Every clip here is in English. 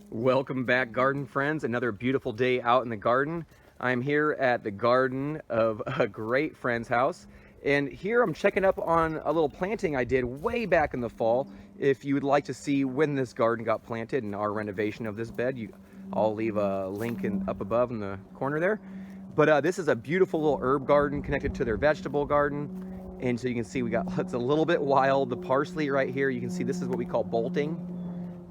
Welcome back, garden friends. Another beautiful day out in the garden. I'm here at the garden of a great friend's house, and here I'm checking up on a little planting I did way back in the fall. If you would like to see when this garden got planted and our renovation of this bed, I'll leave a link up above in the corner there. But this is a beautiful little herb garden connected to their vegetable garden. And so you can see it's a little bit wild. The parsley right here, you can see this is what we call bolting.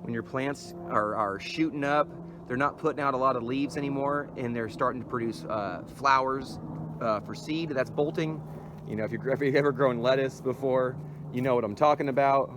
When your plants are shooting up, they're not putting out a lot of leaves anymore, and they're starting to produce flowers for seed. That's bolting. You know, if you've ever grown lettuce before, you know what I'm talking about.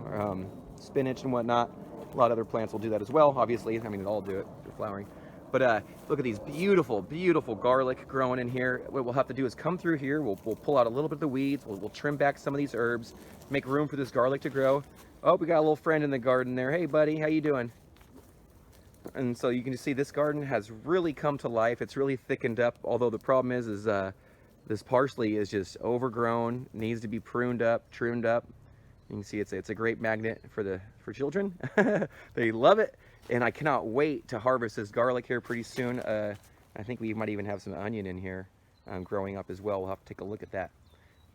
Spinach and whatnot. A lot of other plants will do that as well, obviously. I mean, they all do it for flowering. But look at these beautiful, beautiful garlic growing in here. What we'll have to do is come through here. We'll pull out a little bit of the weeds. We'll trim back some of these herbs, make room for this garlic to grow. Oh, we got a little friend in the garden there. Hey, buddy, how you doing? And so you can see this garden has really come to life. It's really thickened up. Although the problem is this parsley is just overgrown, needs to be pruned up, trimmed up. You can see it's a great magnet for children. They love it, and I cannot wait to harvest this garlic here pretty soon. I think we might even have some onion in here growing up as well. We'll have to take a look at that.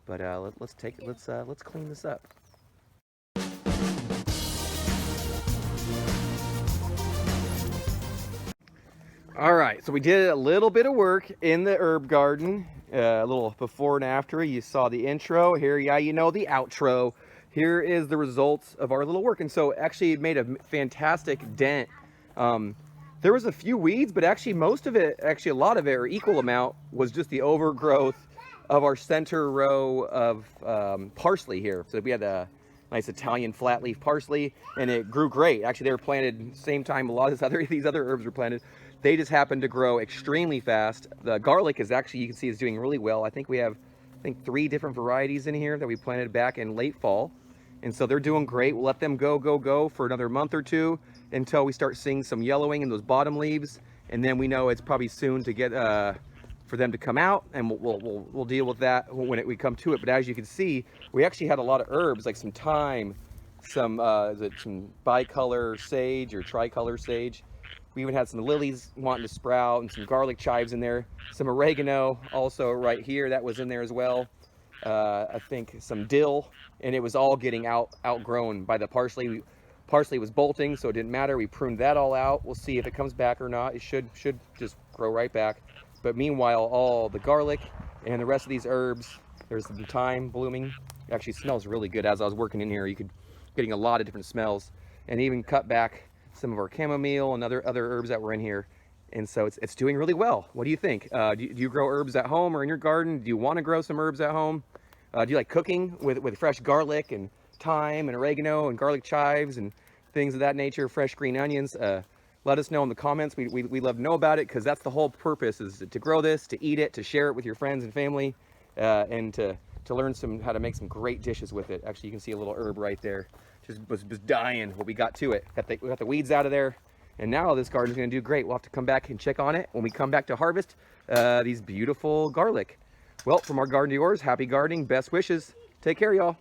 But let's clean this up. All right, so we did a little bit of work in the herb garden, a little before and after. You saw the intro here, yeah, you know the outro. Here is the results of our little work, and so actually it made a fantastic dent. There was a few weeds, but actually most of it, actually a lot of it, or equal amount, was just the overgrowth of our center row of parsley here. So we had a nice Italian flat leaf parsley, and it grew great. Actually, they were planted same time a lot of these other herbs were planted. They just happened to grow extremely fast. The garlic is actually, you can see, is doing really well. I think we have 3 different varieties in here that we planted back in late fall. And so they're doing great. We'll let them go for another month or two until we start seeing some yellowing in those bottom leaves. And then we know it's probably soon to get for them to come out, and we'll deal with that when we come to it. But as you can see, we actually had a lot of herbs, like some thyme, some bicolor sage or tricolor sage. We even had some lilies wanting to sprout, and some garlic chives in there. Some oregano also right here, that was in there as well. I think some dill, and it was all getting outgrown by the parsley. Parsley was bolting, so it didn't matter. We pruned that all out. We'll see if it comes back or not. It should just grow right back. But meanwhile, all the garlic and the rest of these herbs, there's some thyme blooming. It actually smells really good. As I was working in here, getting a lot of different smells, and even cut back some of our chamomile and other herbs that were in here. And so it's doing really well. What do you think? Do you grow herbs at home or in your garden? Do you want to grow some herbs at home? Do you like cooking with fresh garlic and thyme and oregano and garlic chives and things of that nature, fresh green onions? Let us know in the comments. We love to know about it, because that's the whole purpose, is to grow this, to eat it, to share it with your friends and family, and to learn how to make some great dishes with it. Actually, you can see a little herb right there. Just was dying what we got to it. We got the weeds out of there, and now this garden's gonna do great. We'll have to come back and check on it when we come back to harvest these beautiful garlic. Well, from our garden to yours, happy gardening, best wishes. Take care, y'all.